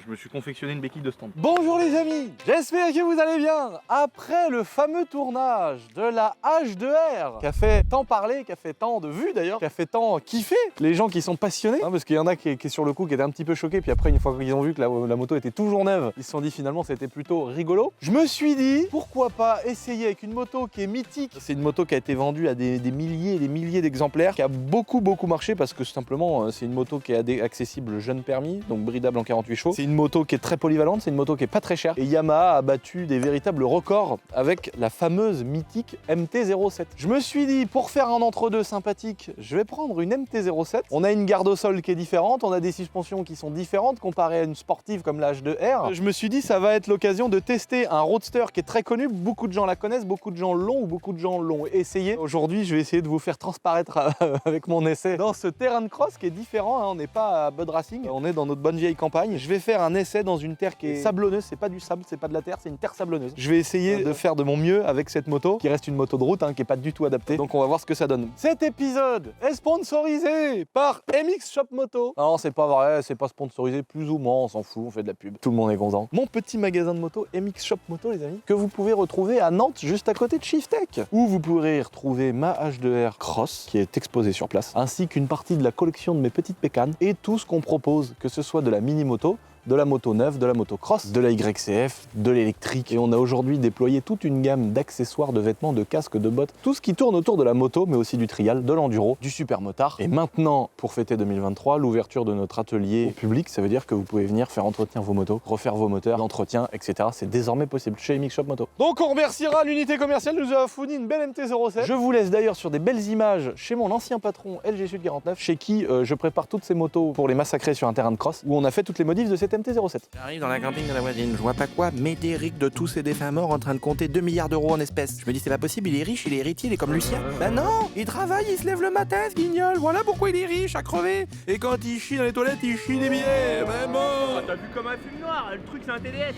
je me suis confectionné une béquille de stand. Bonjour les amis, j'espère que vous allez bien. Après le fameux tournage de la H2R, qui a fait tant parler, qui a fait tant de vues d'ailleurs, qui a fait tant kiffer les gens qui sont passionnés, parce qu'il y en a qui sur le coup qui étaient un petit peu choqués, puis après une fois qu'ils ont vu que la moto était toujours neuve, ils se sont dit finalement c'était plutôt rigolo. Je me suis dit pourquoi pas essayer avec une moto qui est mythique. C'est une moto qui a été vendue à des milliers et des milliers d'exemplaires, qui a beaucoup marché parce que simplement c'est une moto qui est accessible jeune permis, donc bridable en 48 chevaux. C'est une moto qui est très polyvalente, c'est une moto qui est pas très chère. Et Yamaha a battu des véritables records avec la fameuse mythique MT-07. Je me suis dit, pour faire un entre-deux sympathique, je vais prendre une MT-07. On a une garde au sol qui est différente, on a des suspensions qui sont différentes comparées à une sportive comme la H2R. Je me suis dit, ça va être l'occasion de tester un roadster qui est très connu. Beaucoup de gens la connaissent, beaucoup de gens l'ont ou beaucoup de gens l'ont essayé. Aujourd'hui, je vais essayer de vous faire transparaître avec mon essai dans ce terrain de cross qui est différent. On n'est pas à Bud Racing, on est dans notre bonne vieille campagne. Je vais faire un essai dans une terre qui est sablonneuse, c'est pas du sable, c'est pas de la terre, c'est une terre sablonneuse. Je vais essayer de faire de mon mieux avec cette moto, qui reste une moto de route, qui est pas du tout adaptée. Donc on va voir ce que ça donne. Cet épisode est sponsorisé par MX Shop Moto. Non, c'est pas vrai, c'est pas sponsorisé, plus ou moins, on s'en fout, on fait de la pub. Tout le monde est content. Mon petit magasin de moto, MX Shop Moto, les amis, que vous pouvez retrouver à Nantes, juste à côté de Shiftech, où vous pourrez retrouver ma H2R Cross, qui est exposée sur place, ainsi qu'une partie de la collection de mes petites pécanes, et tout ce qu'on propose, que ce soit de la mini-moto, de la moto neuve, de la moto cross, de la YCF, de l'électrique. Et on a aujourd'hui déployé toute une gamme d'accessoires, de vêtements, de casques, de bottes, tout ce qui tourne autour de la moto, mais aussi du trial, de l'enduro, du super motard. Et maintenant, pour fêter 2023, l'ouverture de notre atelier au public, ça veut dire que vous pouvez venir faire entretenir vos motos, refaire vos moteurs, l'entretien, etc. C'est désormais possible chez MX Shop Moto. Donc on remerciera l'unité commerciale, nous a fourni une belle MT-07. Je vous laisse d'ailleurs sur des belles images chez mon ancien patron LG Sud 49, chez qui je prépare toutes ces motos pour les massacrer sur un terrain de cross, où on a fait toutes les modifs de cette MT-07. J'arrive dans la camping de la voisine, je vois pas quoi, Médéric de tous et des fins morts en train de compter 2 milliards d'euros en espèces. Je me dis c'est pas possible, il est riche, il est héritier, il est comme Lucien. Bah non, il travaille, il se lève le matin, ce guignol, voilà pourquoi il est riche, à crever. Et quand il chie dans les toilettes, il chie des billets, maman. T'as vu comme un film noir, le truc c'est un TDS.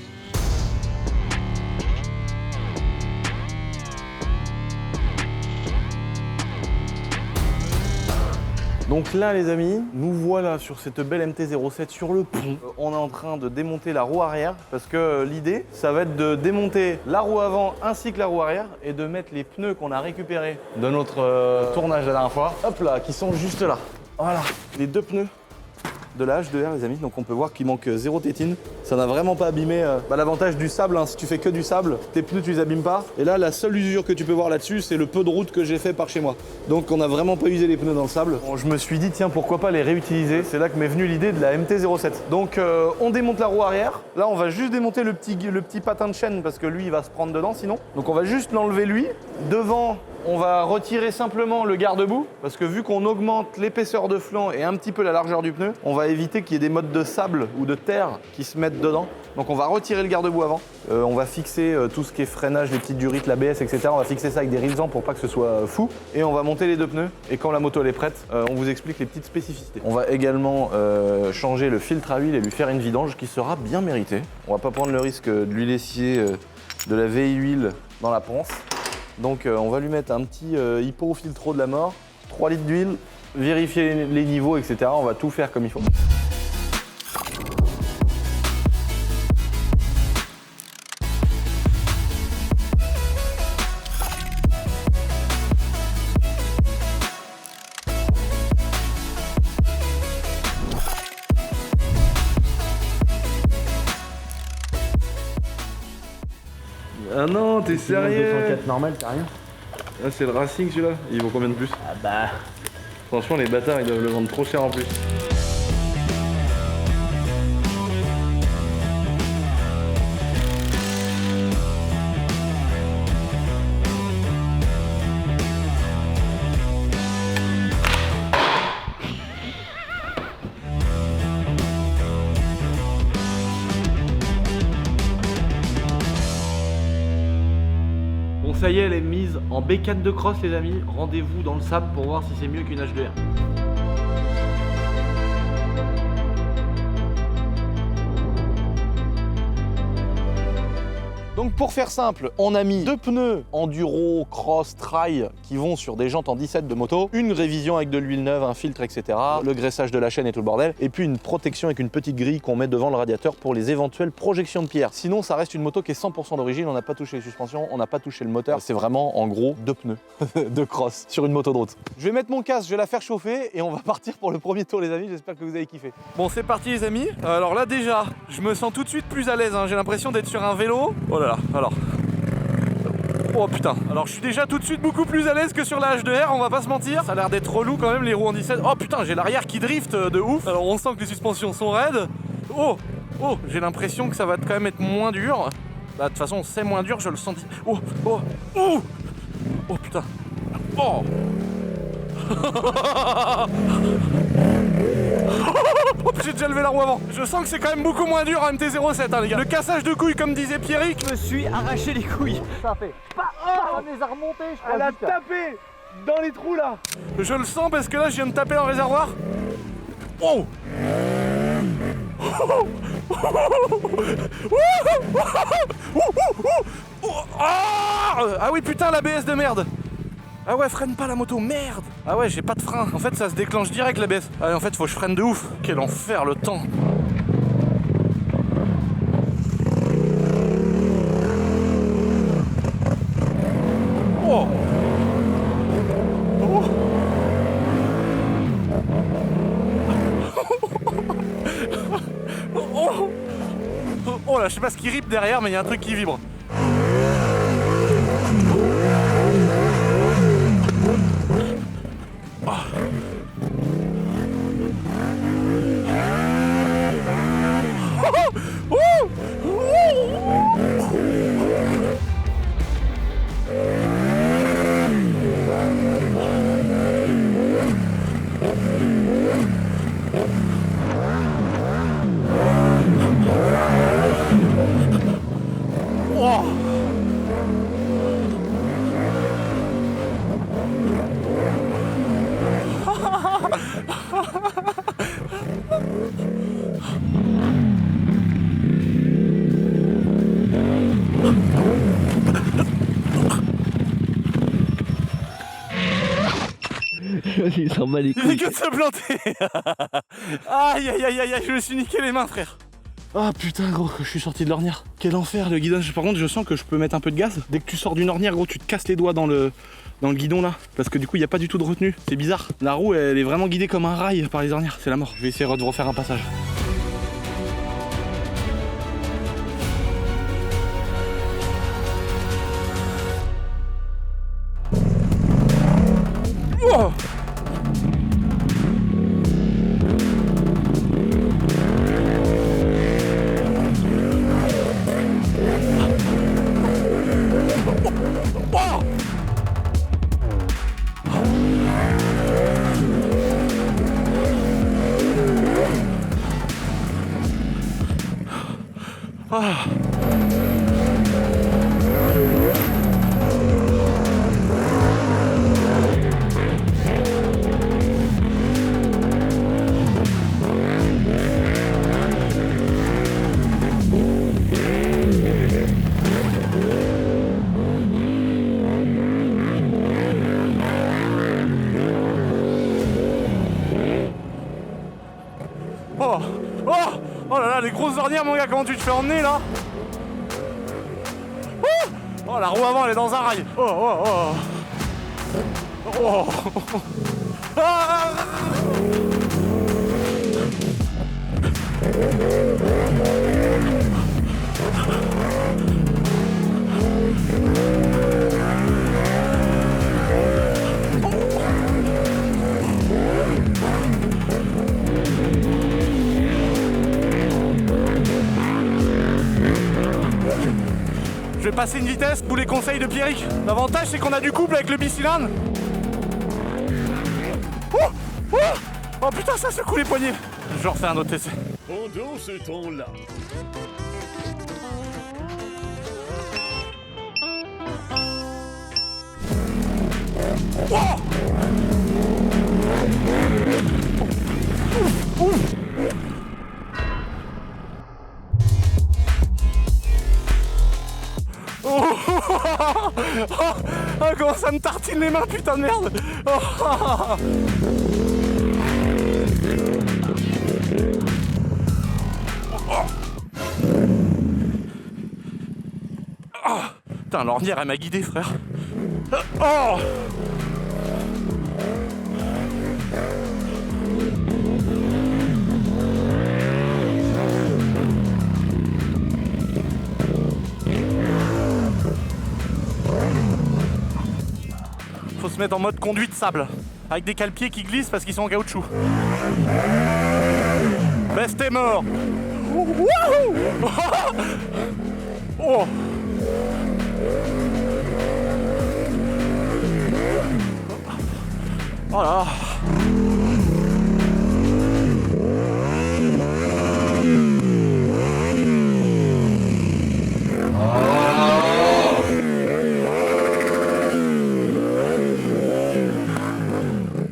Donc là les amis, nous voilà sur cette belle MT-07 sur le pont. On est en train de démonter la roue arrière parce que l'idée, ça va être de démonter la roue avant ainsi que la roue arrière et de mettre les pneus qu'on a récupérés de notre tournage la dernière fois, hop là, qui sont juste là. Voilà, les deux pneus de la H2R les amis, donc on peut voir qu'il manque 0 tétine. Ça n'a vraiment pas abîmé l'avantage du sable, si tu fais que du sable, tes pneus tu les abîmes pas. Et là la seule usure que tu peux voir là-dessus, c'est le peu de route que j'ai fait par chez moi. Donc on n'a vraiment pas usé les pneus dans le sable. Bon, je me suis dit tiens pourquoi pas les réutiliser. C'est là que m'est venue l'idée de la MT-07. Donc on démonte la roue arrière. Là on va juste démonter le petit patin de chaîne parce que lui il va se prendre dedans sinon. Donc on va juste l'enlever lui. Devant on va retirer simplement le garde-boue parce que vu qu'on augmente l'épaisseur de flanc et un petit peu la largeur du pneu, on va éviter qu'il y ait des mottes de sable ou de terre qui se mettent dedans. Donc on va retirer le garde-boue avant. On va fixer tout ce qui est freinage, les petites durites, l'ABS, etc. On va fixer ça avec des rivesans pour pas que ce soit fou. Et on va monter les deux pneus. Et quand la moto elle est prête, on vous explique les petites spécificités. On va également changer le filtre à huile et lui faire une vidange qui sera bien méritée. On va pas prendre le risque de lui laisser de la vieille huile dans la panse. Donc on va lui mettre un petit hippo filtro de la mort, 3 litres d'huile, vérifier les niveaux, etc. On va tout faire comme il faut. Ah non, t'es sérieux? 204 normal, t'as rien? Ah, c'est le Racing celui-là? Il vaut combien de plus? Ah bah... Franchement les bâtards ils doivent le vendre trop cher en plus. Bon ça y est, elle est mise en bécane de cross les amis. Rendez-vous dans le sable pour voir si c'est mieux qu'une H2R. Donc Donc pour faire simple, on a mis 2 pneus enduro, cross, trail qui vont sur des jantes en 17 de moto, une révision avec de l'huile neuve, un filtre, etc. Le graissage de la chaîne et tout le bordel, et puis une protection avec une petite grille qu'on met devant le radiateur pour les éventuelles projections de pierre. Sinon, ça reste une moto qui est 100% d'origine, on n'a pas touché les suspensions, on n'a pas touché le moteur, c'est vraiment en gros 2 pneus de cross sur une moto de route. Je vais mettre mon casque, je vais la faire chauffer et on va partir pour le premier tour les amis, j'espère que vous avez kiffé. Bon c'est parti les amis, alors là déjà, je me sens tout de suite plus à l'aise, hein. J'ai l'impression d'être sur un vélo. Oh là là, alors... Oh putain, alors je suis déjà tout de suite beaucoup plus à l'aise que sur la H2R, on va pas se mentir. Ça a l'air d'être relou quand même les roues en 17. Oh putain, j'ai l'arrière qui drift de ouf. Alors on sent que les suspensions sont raides. Oh, j'ai l'impression que ça va quand même être moins dur. Bah de toute façon c'est moins dur, je le sens. Oh putain. Oh j'ai déjà levé la roue avant. Je sens que c'est quand même beaucoup moins dur en MT-07 hein, les gars. Le cassage de couilles comme disait Pierrick. Je me suis arraché les couilles. Ça fait ça les a remontés, je crois. Elle a tapé dans les trous là. Je le sens parce que là je viens de taper dans le réservoir. Oh ah oui putain l'ABS de merde. Ah ouais, freine pas la moto, merde. Ah ouais, j'ai pas de frein. En fait, ça se déclenche direct l'ABS. Ah, en fait, faut que je freine de ouf. Quel enfer, le temps. Oh. Oh là, je sais pas ce qui rip derrière, mais il y a un truc qui vibre. Il s'en bat les Il couilles. fait que de se planter. Aïe aïe aïe aïe, je me suis niqué les mains frère. Ah putain gros, je suis sorti de l'ornière. Quel enfer le guidage. Par contre je sens que je peux mettre un peu de gaz. Dès que tu sors d'une ornière gros, tu te casses les doigts dans le guidon là. Parce que du coup il n'y a pas du tout de retenue. C'est bizarre. La roue elle est vraiment guidée comme un rail par les ornières. C'est la mort. Je vais essayer de refaire un passage. Oh Ah. Oh là là, les grosses ornières mon gars, comment tu te fais emmener là? Oh la roue avant elle est dans un rail. Oh. Ah. Je vais passer une vitesse sous les conseils de Pierrick. L'avantage c'est qu'on a du couple avec le bicylindre. Oh putain, ça secoue les poignets. Je refais un autre essai. Pendant ce temps-là, Oh, comment ça me tartine les mains, putain de merde. Oh. Oh. Putain, l'ornière, elle m'a guidé, frère. Oh. Faut se mettre en mode conduite sable, avec des cale-pieds qui glissent parce qu'ils sont en caoutchouc. Best est mort. Oh. Oh là.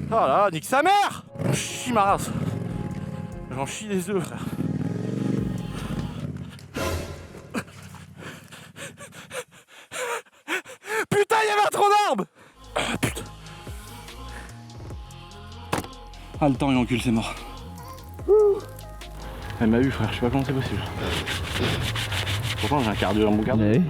Oh là, nique sa mère. J'en chie ma race. J'en chie les œufs, frère. Putain, il y avait un tronc d'arbre. Ah, putain. Ah, le temps, il encule, c'est mort. Elle m'a eu, frère, je sais pas comment c'est possible. Pourtant, j'ai un cardio dans mon cardio. Ouais.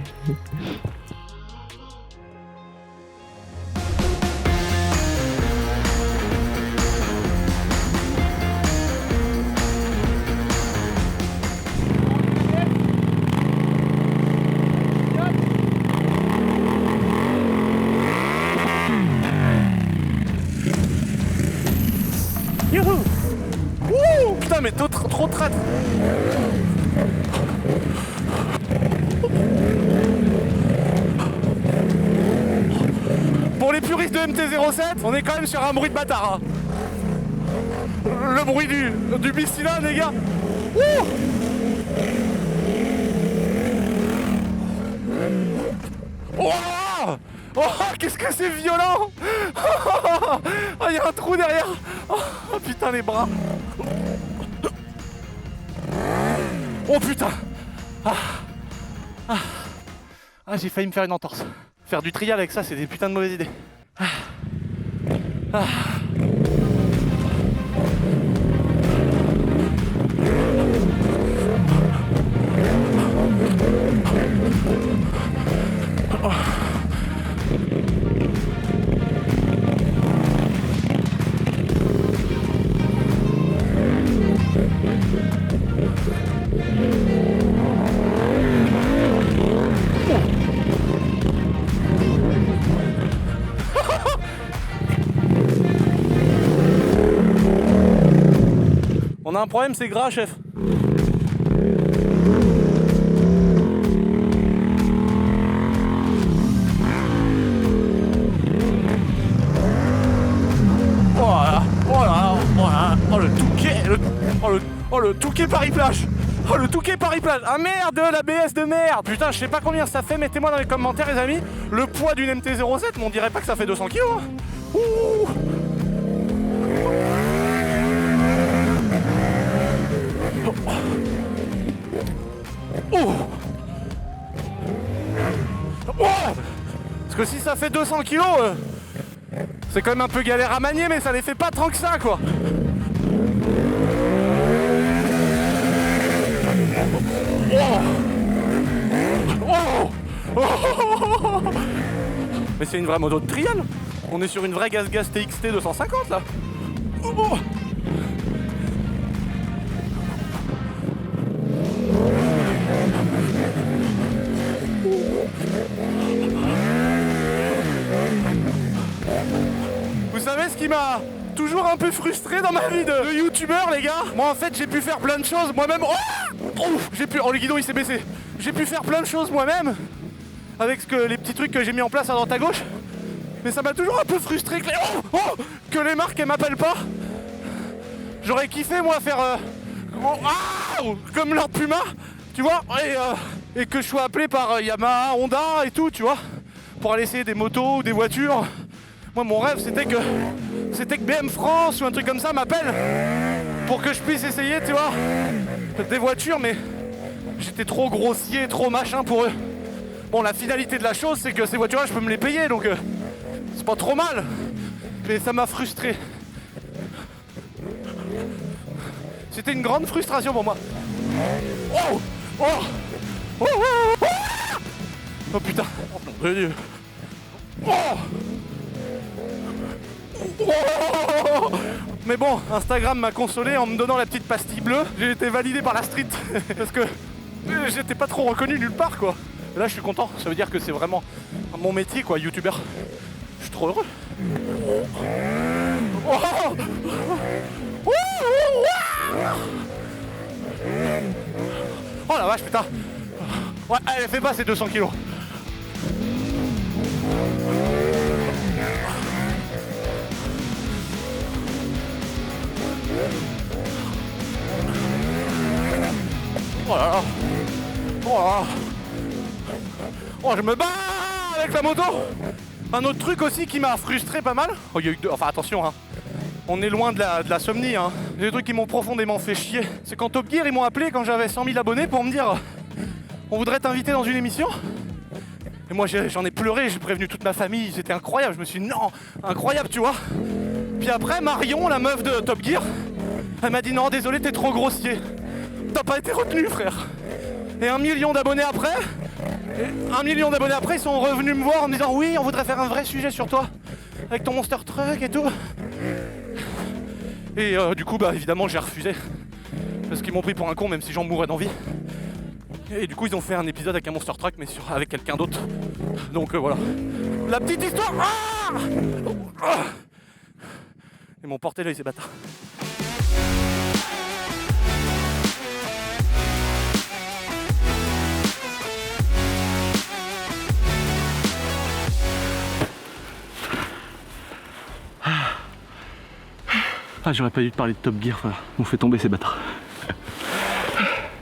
Youhou! Wouh! Putain, mais trop traître! Pour les puristes de MT-07, on est quand même sur un bruit de bâtard. Hein. Le bruit du Bistylane, les gars! Wouh! Oh! Oh, qu'est-ce que c'est violent! Oh, il y a un trou derrière! Oh putain, les bras! Oh putain! J'ai failli me faire une entorse. Faire du trial avec ça, c'est des putains de mauvaises idées. On a un problème, c'est gras, chef. Oh là, oh là, oh là, oh le Touquet, le Touquet Paris-Plage. Oh le Touquet Paris-Plage. Ah merde, la BS de merde. Putain, je sais pas combien ça fait, mettez-moi dans les commentaires les amis. Le poids d'une MT-07, mais on dirait pas que ça fait 200 kg. Hein. Ouh. Oh. Oh. Parce que si ça fait 200 kg, c'est quand même un peu galère à manier, mais ça les fait pas tant que ça, quoi. Oh. Oh. Mais c'est une vraie moto de trial. On est sur une vraie Gaz TXT 250 là. Oh. Vous savez ce qui m'a toujours un peu frustré dans ma vie de youtubeur, les gars? Moi en fait j'ai pu faire plein de choses moi-même. Oh, le guidon il s'est baissé. J'ai pu faire plein de choses moi-même avec les petits trucs que j'ai mis en place à droite à gauche. Mais ça m'a toujours un peu frustré que les marques elles m'appellent pas. J'aurais kiffé moi faire comme leur Puma, tu vois, et que je sois appelé par Yamaha, Honda et tout, tu vois, pour aller essayer des motos ou des voitures. Moi mon rêve c'était que BM France ou un truc comme ça m'appelle pour que je puisse essayer, tu vois, des voitures, mais j'étais trop grossier, trop machin pour eux. Bon, la finalité de la chose, c'est que ces voitures-là, je peux me les payer, donc c'est pas trop mal. Mais ça m'a frustré. C'était une grande frustration pour moi. Oh, oh, oh, oh, oh, oh putain. Oh, mon Dieu. Oh. Oh. Mais bon, Instagram m'a consolé en me donnant la petite pastille bleue. J'ai été validé par la street parce que j'étais pas trop reconnu nulle part quoi. Et là je suis content, ça veut dire que c'est vraiment mon métier quoi, youtubeur. Je suis trop heureux. Oh. Oh la vache putain. Ouais, elle fait pas ses 200 kilos. Oh là là. Oh là là. Oh, je me bats avec la moto. Un autre truc aussi qui m'a frustré pas mal. Oh, il y a eu deux... Enfin, attention, hein. On est loin de la somnie, hein. Des trucs qui m'ont profondément fait chier. C'est quand Top Gear, ils m'ont appelé quand j'avais 100 000 abonnés pour me dire on voudrait t'inviter dans une émission. Et moi, j'en ai pleuré, j'ai prévenu toute ma famille. C'était incroyable. Je me suis dit non, incroyable, tu vois. Puis après, Marion, la meuf de Top Gear, elle m'a dit non, désolé, t'es trop grossier. T'as pas été retenu, frère. Et 1 million d'abonnés après, ils sont revenus me voir en me disant oui, on voudrait faire un vrai sujet sur toi, avec ton Monster Truck et tout. Et du coup, bah évidemment, j'ai refusé. Parce qu'ils m'ont pris pour un con, même si j'en mourrais d'envie. Et du coup, ils ont fait un épisode avec un Monster Truck, mais avec quelqu'un d'autre. Donc voilà. La petite histoire. Ils m'ont porté l'œil, ces bâtards. Ah, j'aurais pas dû te parler de Top Gear, voilà. On fait tomber ces bâtards.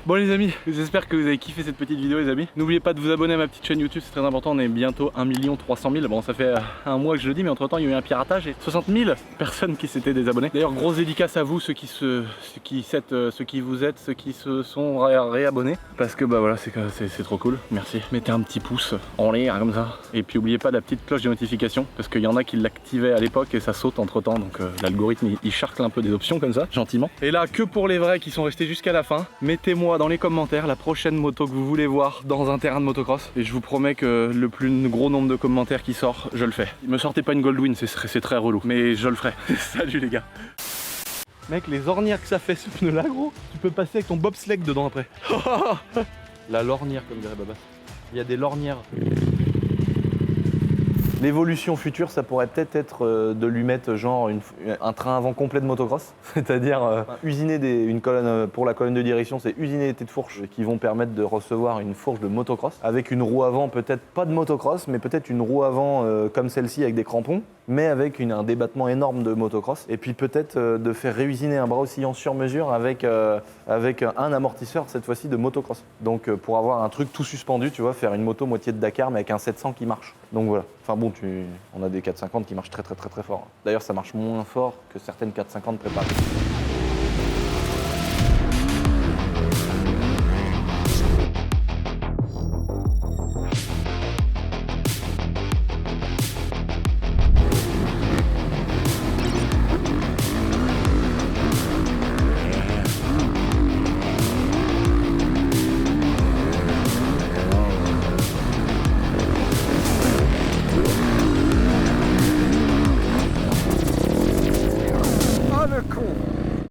Bon les amis, j'espère que vous avez kiffé cette petite vidéo les amis. N'oubliez pas de vous abonner à ma petite chaîne YouTube, c'est très important, on est bientôt 1 300 000. Bon ça fait un mois que je le dis, mais entre temps il y a eu un piratage et 60 000 personnes qui s'étaient désabonnées. D'ailleurs grosse dédicace à vous, ceux qui vous êtes, ceux qui se sont réabonnés. Parce que bah voilà, c'est trop cool, merci. Mettez un petit pouce en l'air comme ça. Et puis n'oubliez pas la petite cloche de notification, parce qu'il y en a qui l'activaient à l'époque et ça saute entre temps. Donc l'algorithme il charcle un peu des options comme ça, gentiment. Et là que pour les vrais qui sont restés jusqu'à la fin, mettez-moi dans les commentaires la prochaine moto que vous voulez voir dans un terrain de motocross et je vous promets que le plus gros nombre de commentaires qui sort, je le fais. Me sortez pas une Goldwing, c'est très relou, mais je le ferai. Salut les gars. Mec, les ornières que ça fait ce pneu là gros, tu peux passer avec ton bobsleigh dedans après. La lornière comme dirait Baba. Il y a des lornières. L'évolution future, ça pourrait peut-être être de lui mettre genre un train avant complet de motocross, c'est-à-dire usiner une colonne pour la colonne de direction, c'est usiner des têtes de fourche qui vont permettre de recevoir une fourche de motocross avec une roue avant, peut-être pas de motocross, mais peut-être une roue avant comme celle-ci avec des crampons, mais avec un débattement énorme de motocross. Et puis peut-être de faire réusiner un bras oscillant sur mesure avec un amortisseur cette fois-ci de motocross. Donc pour avoir un truc tout suspendu, tu vois, faire une moto moitié de Dakar mais avec un 700 qui marche. Donc voilà. Enfin bon, on a des 450 qui marchent très fort. D'ailleurs ça marche moins fort que certaines 450 préparées.